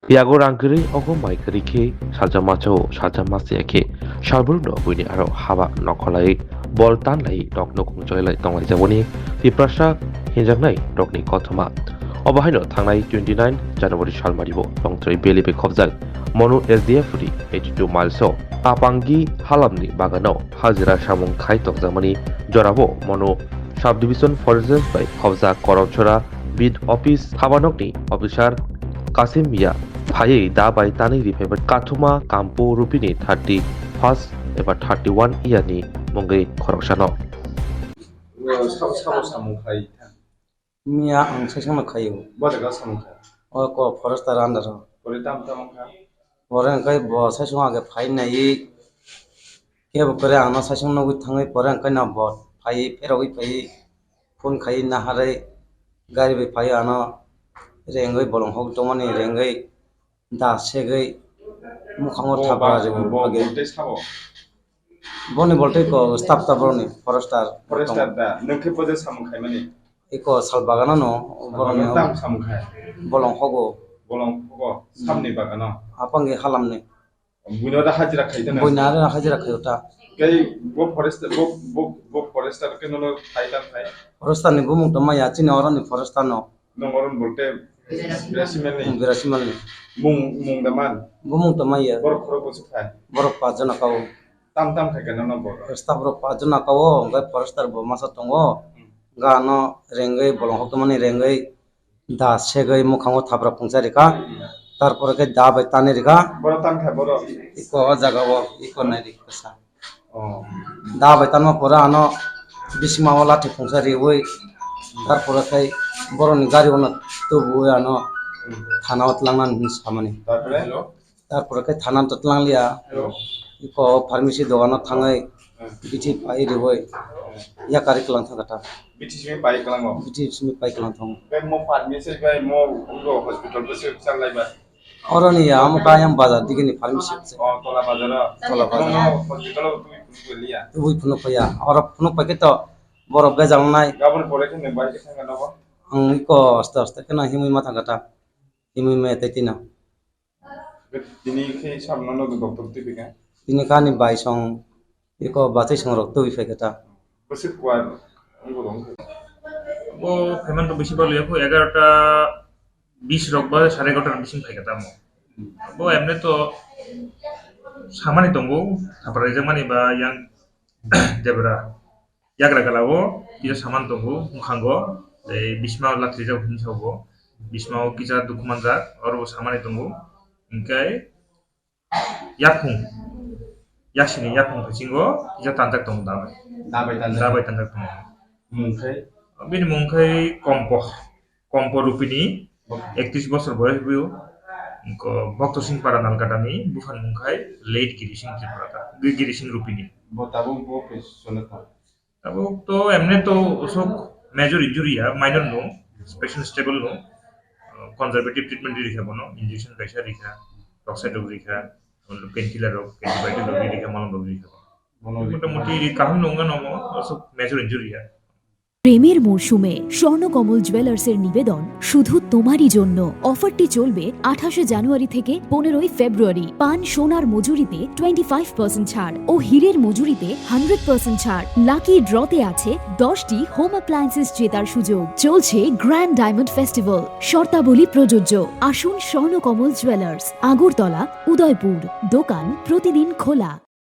Yago rangkiri ogo maikari ke sajamacho sajamasi ke sharburno buini aro haba nokolai bol tanlai dok nokung joylai tonglai jaboni piprasa hinjangnai dokni kothoma obahaino thangnai 29 January salmaribo tongtrei belibe khobjak monu SDF ri 82 mileso apangi halamni bagano hajira samung khai tokjamani jorabo monu subdivision foresters by khobjak koromchora bid office habanokni officer Kasim Mia Phai da by Tani Ripeber Katuma Kampo Rupini 31st ever 31 yearni Mungai Koroshano. 사고 사무खा이 Mia ang sesang kayo. 뭐다가 사무खा이 O ko forest arandaro. 우리 땀땀카 Orang kai bo sesang age phai nai ke bo kare ana sesang no wi thangai porang kai na bo phai pero wi phai phone khai na hare gari bi phai ana rengai bolong hok tomani rengai da segai mukhango thapa je 뭐 age 볼때 사고 boni bolte ko staff ta boroni forestar 포레스타다 너케 버제 사무खा이마니 iko salbagana no boroni 땀 사무खा이 bolong hogo 볼랑 보고 삼니 바가나 apangi halamni 무너다 하지라 카이다나 boinare hajira khayota cái bộ forest bộ forester cái nó khai tan khai forestar ni bumung to maya chini orani forestar no nó ngoron bolte resimen ni birasimal ni mung daman bumung to maya bor khoro ko khai borok pajana kawo tam kai kana no bor forestar borok pajana kawo ngai forestar bo masa tongo gano rengai bolong hokmani rengai da segai mukhango thapra pungchari ka tarpore ke da bai tane rika bor tam khai bor iko jaga wo iko nai rikasa oh da bai tanma pora ano bisma wala te pungchari woi tarpore kai boroni gari ona to boi ano thana otlangnan samani তারপরে hello তারপরে কে থানা ততলাং লিয়া iko pharmacy dogano thangai biti pai riboi ya kari klang thangata বিটি সিমে পাই কলাঙ্গ biti simi pai klang thang বে মো pharmacy বাই মো উগো হসপিটাল বসে চালাইবা oroni ya am kayam bazar digini pharmacy se ও তোলা বাজার Tola bazar. হসপিটাল তুই বলিয়া ui phunu paya ora phunu pakai to boro bejal nai গাবন পরে কেন বাইকে থাকা নব ang iko aste aste kena himui ma thangata himui me tetina তিনি সেই সামনে ডক্টর তুই বিকা ini kani bai song iko batai song rok tui fekata বসে কোয়ার উগো দং ও পেমেন্ট তো বেশি পালো এখন 11টা 20 রকবা 11:30টার বেশি খাই গেতাম ও এমনি তো সামানি দঙ্গো তারপরে জামানি বা ইয়াং দেবরা ইয়াগরা গালাবো কিজা সামান দঙ্গো মুখাঙ্গো এই বিস্মা লাত্রি যাও হিনসাবো বিস্মাও কিজা দুকুমান যা অরব সামানি দঙ্গো ইনকাই ইয়াকুং ইয়াসিনি ইয়াকুং ফিচিঙ্গো কিজা তানজাক দঙ্গো দাবাই দাবাই দান দাবাই তানজাক দঙ্গো মুখে Bini mungkai kompo rupini 31 বছর বয়স বিউ ko bhakto singh para nalkatani bufan mungkai late giri singh triparata giri singh rupini বতাবো বো পেছনতা tabo to emne to osok major injury ya minor no special stable no conservative treatment rikha bono injection pressure rikha toxide rikha painkiller antibiotic rikha malam rikha মোটামুটি কাহন নঙ্গা নম osok major injury ya প্রেমের মরশুমে স্বর্ণকমল জুয়েলার্সের নিবেদন শুধু তোমারই জন্য অফারটি চলবে 28 জানুয়ারি থেকে 15 ফেব্রুয়ারি পান সোনার মজুরিতে 25% ছাড় ও হীরের মজুরিতে 100% ছাড় লাকি ড্রতে আছে 10টি হোম অ্যাপ্লায়েন্সেস জেতার সুযোগ চলছে গ্র্যান্ড ডায়মন্ড ফেস্টিভ্যাল শর্তাবলী প্রযোজ্য আসুন স্বর্ণকমল জুয়েলার্স আগরতলা উদয়পুর দোকান প্রতিদিন খোলা